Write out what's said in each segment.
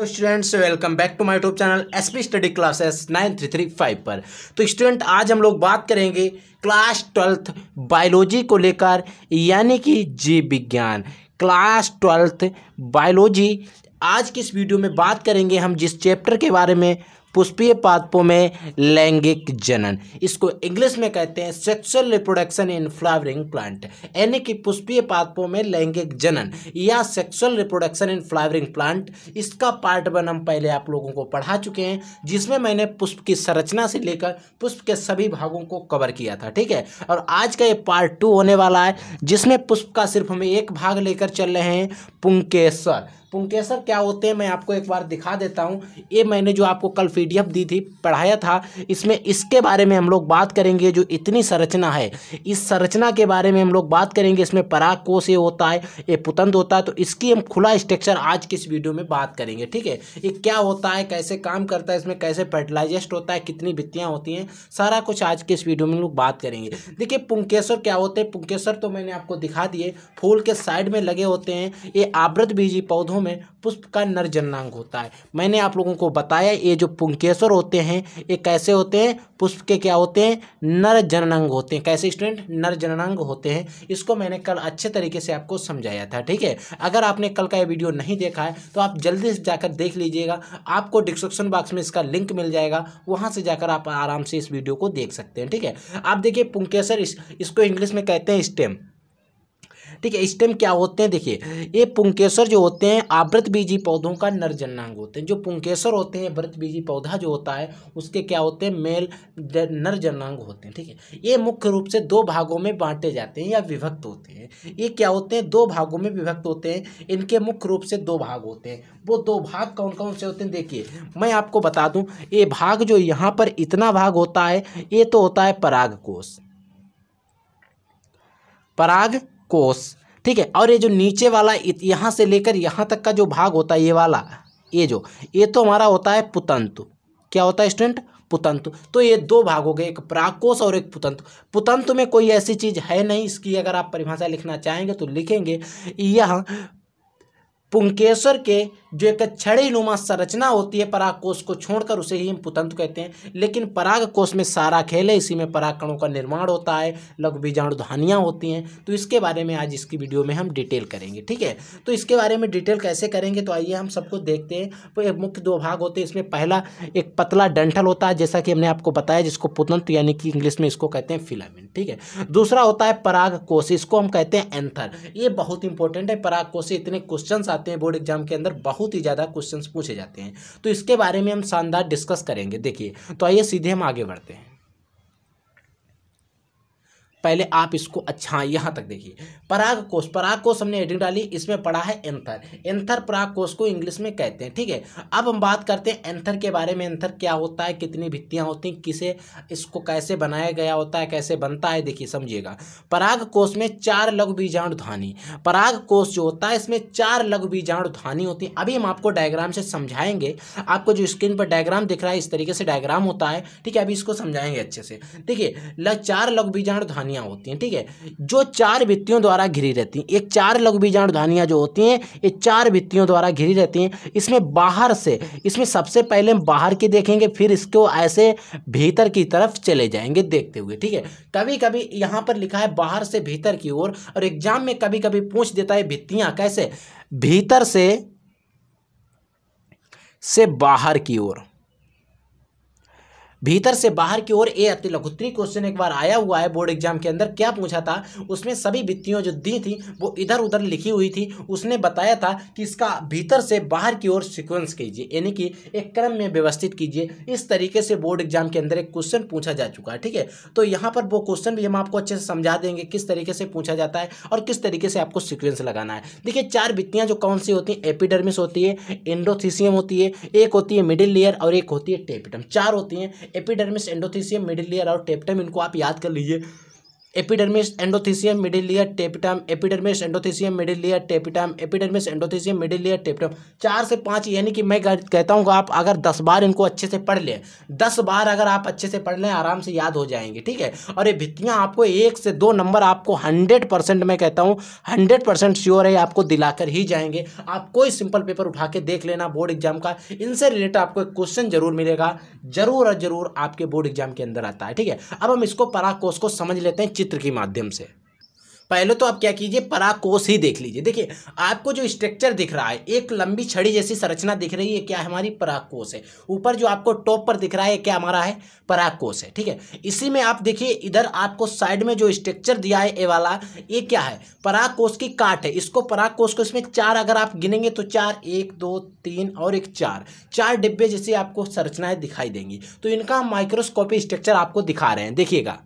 तो students welcome back to my YouTube channel SP study classes 9335 पर। तो student आज हम लोग बात करेंगे क्लास 12th बायोलॉजी को लेकर, यानी कि जीव विज्ञान क्लास 12th बायोलॉजी। आज की इस वीडियो में बात करेंगे हम जिस चैप्टर के बारे में, पुष्पीय पादपों में लैंगिक जनन। इसको इंग्लिश में कहते हैं sexual reproduction in flowering plant, यानी कि पुष्पीय पादपों में लैंगिक जनन या sexual reproduction in flowering plant. इसका पार्ट 1 हम पहले आप लोगों को पढ़ा चुके हैं, जिसमें मैंने पुष्प की संरचना से लेकर पुष्प के सभी भागों को कवर किया था। ठीक है, और आज का ये पार्ट 2 होने वाला है, जिसमें पुष्प का सिर्फ हम एक भाग लेकर चल रहे हैं, पुंकेसर। पुंकेसर क्या होते हैं मैं आपको एक बार दिखा देता हूँ। ये मैंने जो आपको कल पीडीएफ दी थी, पढ़ाया था, इसमें इसके बारे में हम लोग बात करेंगे। जो इतनी संरचना है, इस संरचना के बारे में हम लोग बात करेंगे। इसमें परागकोश ये होता है, ये पुतंत होता है, तो इसकी हम खुला स्ट्रक्चर आज की इस वीडियो में बात करेंगे। ठीक है, ये क्या होता है, कैसे काम करता है, इसमें कैसे फर्टिलाइजेस्ट होता है, कितनी भित्तियाँ होती हैं, सारा कुछ आज के इस वीडियो में लोग बात करेंगे। देखिए पुंकेसर क्या होते हैं। पुंकेसर तो मैंने आपको दिखा दिए, फूल के साइड में लगे होते हैं। ये आवृत बीजी पौधों में पुष्प का नर जननांग होता है। मैंने आप लोगों को बताया ये जो पुंकेसर होते हैं ये कैसे होते हैं, पुष्प के क्या होते हैं, नर जननांग होते हैं। कैसे स्टूडेंट, नर जननांग होते हैं। इसको मैंने कल अच्छे तरीके से आपको समझाया था। ठीक है, अगर आपने कल का ये वीडियो नहीं देखा है तो आप जल्दी से जाकर देख लीजिएगा, आपको डिस्क्रिप्शन बॉक्स में इसका लिंक मिल जाएगा, वहाँ से जाकर आप आराम से इस वीडियो को देख सकते हैं। ठीक है, आप देखिए पुंकेसर, इसको इंग्लिश में कहते हैं स्टेम। ठीक है, स्टेम क्या होते हैं, देखिए ये पुंकेसर जो होते हैं आवृत बीजी पौधों का नर जननांग होते हैं। जो पुंकेसर होते हैं, आवृत बीजी पौधा जो होता है उसके क्या होते हैं, मेल नर जननांग होते हैं। ठीक है, ये मुख्य रूप से 2 भागों में बांटे जाते हैं या विभक्त होते हैं। ये क्या होते हैं, 2 भागों में विभक्त होते हैं। इनके मुख्य रूप से 2 भाग होते हैं। वो 2 भाग कौन कौन से होते हैं, देखिए मैं आपको बता दूं। ये भाग जो यहाँ पर इतना भाग होता है, ये तो होता है परागकोश, परागकोश। ठीक है, और ये जो नीचे वाला यहाँ से लेकर यहाँ तक का जो भाग होता है, ये वाला, ये तो हमारा होता है पुतंतु। क्या होता है स्टूडेंट, पुतंतु। तो ये 2 भाग हो गए, एक परागकोश और एक पुतंतु। पुतंतु में कोई ऐसी चीज है नहीं, इसकी अगर आप परिभाषा लिखना चाहेंगे तो लिखेंगे, यह पुंकेसर के जो एक छड़ीनुमा संरचना होती है, परागकोश को छोड़कर उसे ही हम पुतंतु कहते हैं। लेकिन परागकोश में सारा खेल है, इसी में परागकणों का निर्माण होता है, लघु बीजाणुधानियाँ होती हैं। तो इसके बारे में आज इसकी वीडियो में हम डिटेल करेंगे। ठीक है, तो इसके बारे में डिटेल कैसे करेंगे, तो आइए हम सबको देखते हैं। तो एक मुख्य 2 भाग होते हैं। इसमें पहला एक पतला डंठल होता है, जैसा कि हमने आपको बताया, जिसको पुतंतु यानी कि इंग्लिश में इसको कहते हैं फिलामेंट। ठीक है, दूसरा होता है परागकोश, इसको हम कहते हैं एंथर। ये बहुत इंपॉर्टेंट है, परागकोश से इतने क्वेश्चन आते हैं बोर्ड एग्जाम के अंदर, बहुत ही ज़्यादा क्वेश्चंस पूछे जाते हैं। तो इसके बारे में हम शानदार डिस्कस करेंगे। देखिए, तो आइए सीधे हम आगे बढ़ते हैं। पहले आप इसको अच्छा यहाँ तक देखिए, परागकोश। परागकोश हमने हेडिंग डाली, इसमें पढ़ा है एंथर। एंथर परागकोश को इंग्लिश में कहते हैं। ठीक है, अब हम बात करते हैं एंथर के बारे में। एंथर क्या होता है, कितनी भित्तियाँ होती हैं, किसे, इसको कैसे बनाया गया होता है, कैसे बनता है, देखिए समझिएगा। परागकोश में 4 लघु बीजाणुधानी, परागकोश जो होता है इसमें 4 लघु बीजाणुधानी होती है। अभी हम आपको डायग्राम से समझाएंगे। आपको जो स्क्रीन पर डायग्राम दिख रहा है, इस तरीके से डायग्राम होता है। ठीक है, अभी इसको समझाएंगे अच्छे से। देखिए 4 लघु बीजाणुधानी होती हैं। ठीक है, जो 4 भित्तियों द्वारा घिरी रहती हैं। एक 4 लघु बीजाणुधानियां जो होती हैं, ये 4 भित्तियों द्वारा घिरी रहती हैं। इसमें बाहर से, इसमें सबसे पहले हम बाहर की देखेंगे, फिर इसको ऐसे भीतर की तरफ चले जाएंगे देखते हुए। ठीक है, कभी कभी यहां पर लिखा है बाहर से भीतर की ओर, और एग्जाम में कभी कभी पूछ देता है भित्तियां कैसे, भीतर से बाहर की ओर, भीतर से बाहर की ओर। ये अति लघुत्तरी क्वेश्चन एक बार आया हुआ है बोर्ड एग्जाम के अंदर। क्या पूछा था, उसमें सभी भित्तियों जो दी थी वो इधर उधर लिखी हुई थी। उसने बताया था कि इसका भीतर से बाहर की ओर सीक्वेंस कीजिए, यानी कि एक क्रम में व्यवस्थित कीजिए। इस तरीके से बोर्ड एग्जाम के अंदर एक क्वेश्चन पूछा जा चुका है। ठीक है, तो यहाँ पर वो क्वेश्चन भी हम आपको अच्छे से समझा देंगे, किस तरीके से पूछा जाता है और किस तरीके से आपको सीक्वेंस लगाना है। देखिए 4 भित्तियाँ जो कौन सी होती हैं, एपिडर्मिस होती है, एंडोथीसियम होती है, एक होती है मिडिल लेयर और एक होती है टेपिटम। 4 होती हैं, एपिडर्मिस, एंडोथीसियम, मिडिल लेयर और टेप्टम। इनको आप याद कर लीजिए। Epidermis endothecium middle layer tapetum, epidermis endothecium middle layer tapetum, epidermis endothecium middle layer tapetum. 4 से 5 यानी कि मैं कहता हूँ आप अगर 10 बार इनको अच्छे से पढ़ लें, 10 बार अगर आप अच्छे से पढ़ लें आराम से याद हो जाएंगे, ठीक है। और ये भित्तियाँ आपको 1 से 2 नंबर आपको 100% मैं कहता हूँ 100% श्योर है आपको दिलाकर ही जाएंगे। आप कोई सिंपल पेपर उठा के देख लेना बोर्ड एग्जाम का, इनसे रिलेटेड आपको एक क्वेश्चन जरूर मिलेगा, जरूर और जरूर आपके बोर्ड एग्जाम के अंदर आता है, ठीक है। अब हम इसको पराकोष को समझ लेते हैं चित्र के माध्यम से। पहले तो आप क्या कीजिए, पराकोष ही देख लीजिए। देखिए आपको जो स्ट्रक्चर दिख रहा है, एक लंबी छड़ी जैसी संरचना दिख रही है, क्या हमारी पराकोष है। ऊपर जो आपको टॉप पर दिख रहा है क्या हमारा है, पराकोष है, ठीक है। इसी में आप देखिए इधर आपको साइड में जो स्ट्रक्चर दिया है ए वाला, ये क्या है, पराकोष की काट है। इसको पराकोष को इसमें 4 अगर आप गिनेंगे तो 4, 1 2 3 और एक 4 डिब्बे जैसे आपको संरचनाएं दिखाई देंगी। तो इनका माइक्रोस्कोपी स्ट्रक्चर आपको दिखा रहे हैं, देखिएगा।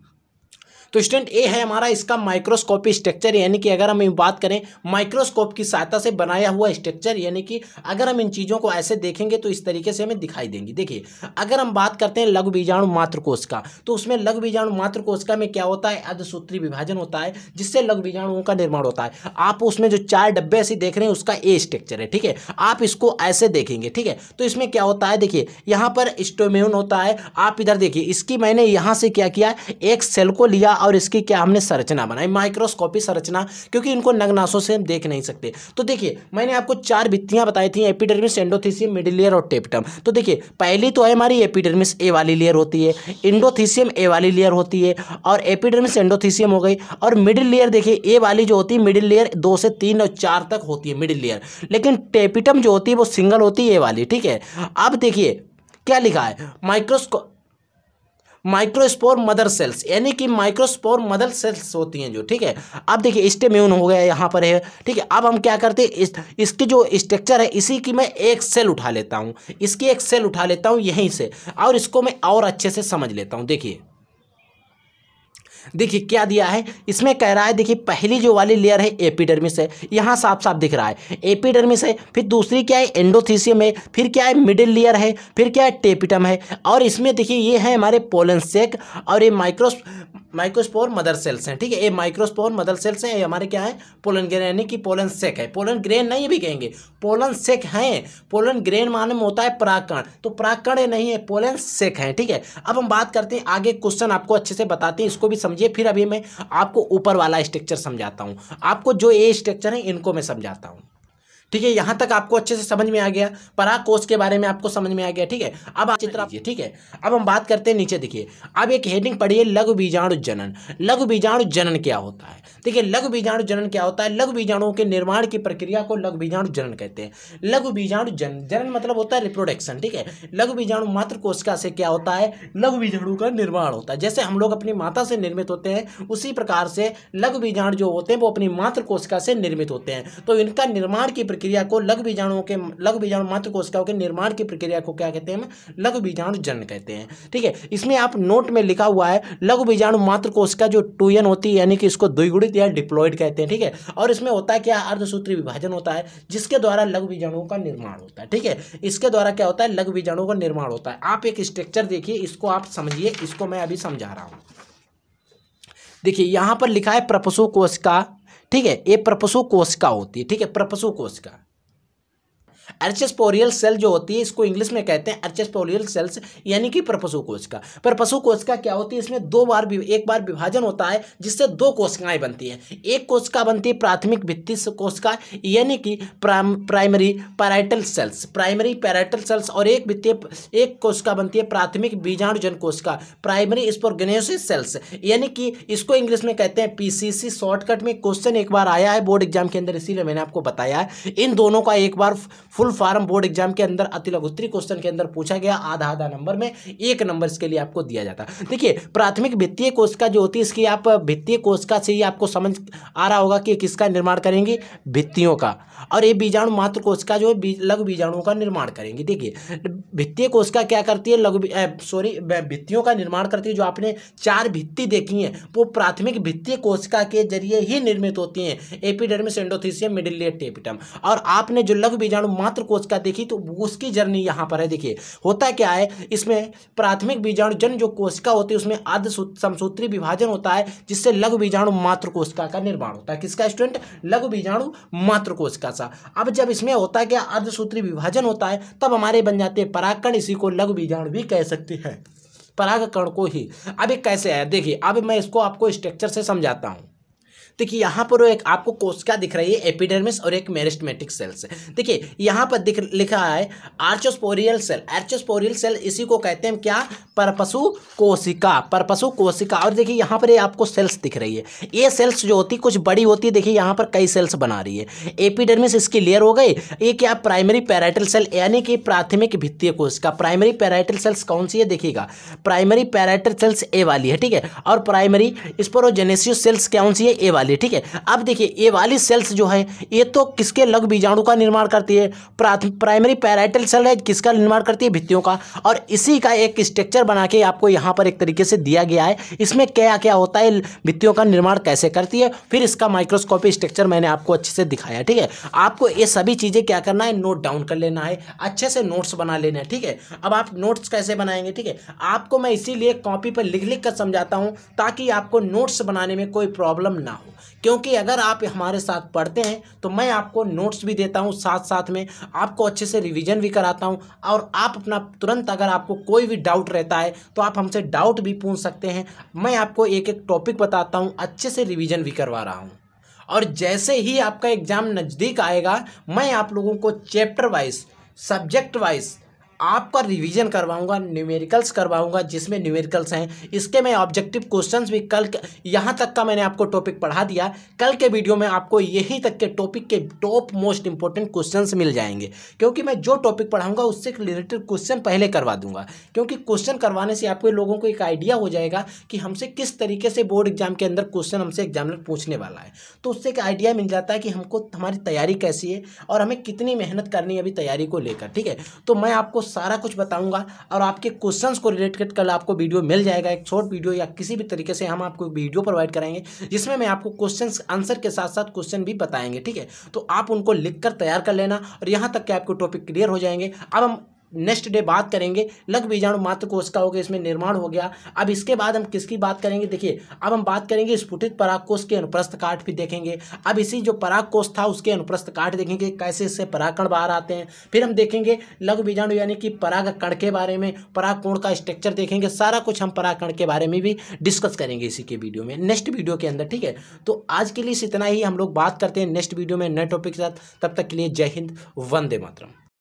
तो स्टूडेंट ए है हमारा इसका माइक्रोस्कोपी स्ट्रक्चर, यानी कि अगर हम बात करें माइक्रोस्कोप की सहायता से बनाया हुआ स्ट्रक्चर, यानी कि अगर हम इन चीज़ों को ऐसे देखेंगे तो इस तरीके से हमें दिखाई देंगी। देखिए अगर हम बात करते हैं लघु बीजाणु मात्रकोश का, तो उसमें लघु बीजाणु मात्रकोश का में क्या होता है, अर्धसूत्री विभाजन होता है, जिससे लघु बीजाणुओं का निर्माण होता है। आप उसमें जो 4 डब्बे ऐसे देख रहे हैं उसका ए स्ट्रक्चर है, ठीक है। आप इसको ऐसे देखेंगे, ठीक है। तो इसमें क्या होता है, देखिए यहाँ पर स्टोम्यून होता है। आप इधर देखिए, इसकी मैंने यहाँ से क्या किया, एक सेल को लिया और इसकी क्या हमने संरचना बनाई, माइक्रोस्कोपी संरचना, क्योंकि इनको नग्नाशों से हम देख नहीं सकते। तो देखिए मैंने आपको 4 भित्तियां बताई थी, एपिडर्मिस एंडोथीसियम मिडिल लेयर और टेपिटम। तो देखिए पहली तो है हमारी एपिडर्मिस ए वाली लेयर होती है, एंडोथीसियम ए वाली लेयर होती है, और एपिडर्मिस एंडोथीसियम हो गई। और मिडिल लेयर देखिए ए वाली जो होती है मिडिल लेयर 2 से 3 और 4 तक होती है मिडिल लेयर, लेकिन टेपिटम जो होती है वो सिंगल होती है ए वाली, ठीक है। अब देखिए क्या लिखा है, माइक्रोस्पोर मदर सेल्स, यानी कि माइक्रोस्पोर मदर सेल्स होती हैं जो, ठीक है। अब देखिए स्टेम्यून हो गया यहाँ पर है, ठीक है। अब हम क्या करते हैं, इसकी जो स्ट्रक्चर है इसी की मैं एक सेल उठा लेता हूँ, इसकी एक सेल उठा लेता हूँ यहीं से, और इसको मैं और अच्छे से समझ लेता हूँ। देखिए क्या दिया है, इसमें कह रहा है, देखिए पहली जो वाली लेयर है एपिडर्मिस है, यहाँ साफ साफ दिख रहा है एपिडर्मिस है। फिर दूसरी क्या है, एंडोथीसियम है। फिर क्या है, मिडिल लेयर है। फिर क्या है, टेपिटम है। और इसमें देखिए ये है हमारे पोलन सेक, और ये माइक्रोस्पोर मदर सेल्स हैं, ठीक है। ये माइक्रोस्पोर मदर सेल्स हैं, ये हमारे क्या है, पोलन ग्रेन, यानी कि पोलन सेक है। पोलन ग्रेन नहीं भी कहेंगे, पोलन सेक हैं। पोलन ग्रेन माने में होता है परागकण, तो परागकण नहीं है, पोलन सेक है, ठीक है। अब हम बात करते हैं आगे, क्वेश्चन आपको अच्छे से बताते हैं, इसको भी समझिए। फिर अभी मैं आपको ऊपर वाला स्ट्रक्चर समझाता हूँ, आपको जो ए स्ट्रक्चर है इनको मैं समझाता हूँ, ठीक है। यहां तक आपको अच्छे से समझ में आ गया, पराकोष के बारे में आपको समझ में आ गया, ठीक है। अब आप चित्र लीजिए, ठीक है। अब हम बात करते हैं नीचे, देखिए अब एक हेडिंग पढ़िए, लघु बीजाणु जनन। लघु बीजाणु जनन क्या होता है, देखिए लघु बीजाणु जनन क्या होता है, लघु बीजाणुओं के निर्माण की प्रक्रिया को लघु बीजाणु जनन कहते हैं। लघु बीजाणु जनन मतलब होता है रिप्रोडक्शन, ठीक है। लघु बीजाणु मात्र कोशिका से क्या होता है, लघु बीजाणु का निर्माण होता है। जैसे हम लोग अपनी माता से निर्मित होते हैं, उसी प्रकार से लघु बीजाणु जो होते हैं वो अपनी मात्र कोशिका से निर्मित होते हैं। तो इनका निर्माण की प्रक्रिया को लघु बीजाणु मात्र कोशिकाओं के निर्माण की प्रक्रिया को क्या कहते हैं, लघु बीजाणु जनन कहते हैं, ठीक है। इसमें आप नोट में लिखा हुआ है लघु बीजाणु मात्र कोशिका जो 2n होती है, यानी कि इसको द्विगुणित या डिप्लॉइड कहते हैं, ठीक है। और इसमें होता है क्या, अर्धसूत्री विभाजन होता है, जिसके द्वारा लघु बीजाणुओं का निर्माण होता है, ठीक है। इसके द्वारा क्या होता है, लघु बीजाणुओं का निर्माण होता है। आप एक स्ट्रक्चर देखिए, इसको आप समझिए, इसको मैं अभी समझा रहा हूं। देखिए यहां पर लिखा है प्रपसु कोशिका, ठीक है। ये प्रपसु कोशिका होती है, ठीक है, प्रपसु कोशिका। अर्चेस्पोरियल सेल जो होती है, इसको इंग्लिश में कहते हैं अर्चेस्पोरियल सेल्स, यानी कि प्रपसु कोशिका। प्रपसु कोशिका क्या होती है, इसमें एक बार विभाजन होता है, जिससे 2 कोशिकाएं बनती हैं। एक कोशिका बनती है प्राथमिक भित्ति कोशिका, यानी कि प्राइमरी पैराइटल सेल्स, और एक कोशिका बनती है प्राथमिक बीजाणुजन कोशिका, प्राइमरी स्पोरगेनेसिस सेल्स, यानी कि इसको इंग्लिश में कहते हैं पीसीसी। शॉर्टकट में क्वेश्चन एक बार आया है बोर्ड एग्जाम के अंदर, इसीलिए मैंने आपको बताया है। इन दोनों का एक बार फुल फॉर्म बोर्ड एग्जाम के अंदर अति लघुत्तरी क्वेश्चन के अंदर पूछा गया, आधा नंबर में 1 नंबर इसके लिए आपको दिया जाता है। देखिए प्राथमिक भित्तीय कोशिका जो होती है, इसकी आप भित्तीय कोशिका से ही आपको समझ आ रहा होगा कि किसका निर्माण करेंगे, भित्तियों का। और ये बीजाणु मात्र कोशिका जो है लघु बीजाणुओं का निर्माण करेंगे। देखिए भित्तीय कोशिका क्या करती है, भित्तियों का निर्माण करती है। जो आपने 4 भित्ति देखी हैं वो प्राथमिक भित्तीय कोशिका के जरिए ही निर्मित होती हैं, epidermis endothecium middle layer tapetum. और आपने जो लघु बीजाणु मात्र कोशिका देखी तो उसकी जर्नी यहाँ पर है। देखिए होता क्या है, इसमें प्राथमिक बीजाणु जन जो कोशिका होती है उसमें अर्ध समसूत्री विभाजन होता है, जिससे लघु बीजाणु मात्र कोशिका का निर्माण होता है। किसका स्टूडेंट? लघु बीजाणु मात्र कोशिका सा। अब जब इसमें होता है क्या, अर्धसूत्री विभाजन होता है, तब हमारे बन जाते हैं परागकण। इसी को लघु बीजाणु भी कह सकते हैं, परागकण को ही। अब ये कैसे है, देखिए अब मैं इसको आपको स्ट्रक्चर से समझाता हूँ। देखिए यहाँ पर एक आपको कोशिका दिख रही है, एपिडर्मिस और एक मेरिस्टेमेटिक सेल्स। देखिए यहाँ पर लिखा है आर्चोस्पोरियल सेल। आर्चोस्पोरियल सेल इसी को कहते हैं क्या, परपशु कोशिका, परपशु कोशिका। और देखिए यहाँ पर ये आपको सेल्स दिख रही है, ये सेल्स जो होती कुछ बड़ी होती है। देखिए यहाँ पर कई सेल्स बना रही है। एपिडर्मिस इसकी लेयर हो गई। ये क्या, प्राइमरी पैराइटल सेल यानी कि प्राथमिक भित्तीय कोशिका। प्राइमरी पैराइटल सेल्स कौन सी है, देखिएगा प्राइमरी पैराइटल सेल्स ए वाली है, ठीक है। और प्राइमरी स्पोरोजेनेसिस सेल्स कौन सी है, ए वाली, ठीक है। अब देखिए ये वाली सेल्स जो है ये तो किसके, लघु बीजाणु का निर्माण करती है। प्राइमरी पैराइटल सेल है, किसका निर्माण करती है, भित्तियों का। और इसी का एक स्ट्रक्चर बना के आपको यहाँ पर एक तरीके से दिया गया है। इसमें क्या क्या होता है, भित्तियों का निर्माण कैसे करती है, फिर इसका माइक्रोस्कोपी स्ट्रक्चर मैंने आपको अच्छे से दिखाया, ठीक है। आपको ये सभी चीजें क्या करना है, नोट डाउन कर लेना है, अच्छे से नोट्स बना लेना है, ठीक है। अब आप नोट्स कैसे बनाएंगे, ठीक है, आपको मैं इसीलिए कॉपी पर लिख लिख कर समझाता हूँ ताकि आपको नोट्स बनाने में कोई प्रॉब्लम ना हो। क्योंकि अगर आप हमारे साथ पढ़ते हैं तो मैं आपको नोट्स भी देता हूं, साथ साथ में आपको अच्छे से रिवीजन भी कराता हूं। और आप अपना तुरंत अगर आपको कोई भी डाउट रहता है तो आप हमसे डाउट भी पूछ सकते हैं। मैं आपको एक एक टॉपिक बताता हूं, अच्छे से रिवीजन भी करवा रहा हूं। और जैसे ही आपका एग्जाम नज़दीक आएगा मैं आप लोगों को चैप्टर वाइज, सब्जेक्ट वाइज आपका रिवीजन करवाऊंगा, न्यूमेरिकल्स करवाऊंगा, जिसमें न्यूमेरिकल्स हैं। इसके मैं ऑब्जेक्टिव क्वेश्चंस भी कल यहाँ तक का मैंने आपको टॉपिक पढ़ा दिया। कल के वीडियो में आपको यही तक के टॉपिक के टॉप मोस्ट इंपॉर्टेंट क्वेश्चंस मिल जाएंगे, क्योंकि मैं जो टॉपिक पढ़ाऊंगा उससे रिलेटेड क्वेश्चन पहले करवा दूंगा। क्योंकि क्वेश्चन करवाने से आपको लोगों को एक आइडिया हो जाएगा कि हमसे किस तरीके से बोर्ड एग्जाम के अंदर क्वेश्चन हमसे एग्जामिनर पूछने वाला है। तो उससे एक आइडिया मिल जाता है कि हमको हमारी तैयारी कैसी है और हमें कितनी मेहनत करनी है अभी तैयारी को लेकर, ठीक है। तो मैं आपको सारा कुछ बताऊंगा और आपके क्वेश्चंस को रिलेटेड कल आपको वीडियो मिल जाएगा, एक शॉर्ट वीडियो या किसी भी तरीके से हम आपको वीडियो प्रोवाइड कराएंगे जिसमें मैं आपको क्वेश्चंस आंसर के साथ साथ क्वेश्चन भी बताएंगे, ठीक है। तो आप उनको लिखकर तैयार कर लेना और यहां तक कि आपको टॉपिक क्लियर हो जाएंगे। अब हम नेक्स्ट डे बात करेंगे लघु बीजाणु मात्र कोशिका हो गया, इसमें निर्माण हो गया। अब इसके बाद हम किसकी बात करेंगे, देखिए अब हम बात करेंगे स्फुटित परागकोश के अनुप्रस्थ काट भी देखेंगे। अब इसी जो परागकोश था उसके अनुप्रस्थ काट देखेंगे, कैसे इससे परागकण बाहर आते हैं। फिर हम देखेंगे लघु बीजाणु यानी कि परागकण के बारे में, परागकोण का स्ट्रक्चर देखेंगे। सारा कुछ हम परागकण के बारे में भी डिस्कस करेंगे इसी के वीडियो में, नेक्स्ट वीडियो के अंदर, ठीक है। तो आज के लिए इतना ही, हम लोग बात करते हैं नेक्स्ट वीडियो में नए टॉपिक के साथ। तब तक के लिए जय हिंद, वंदे मातरम।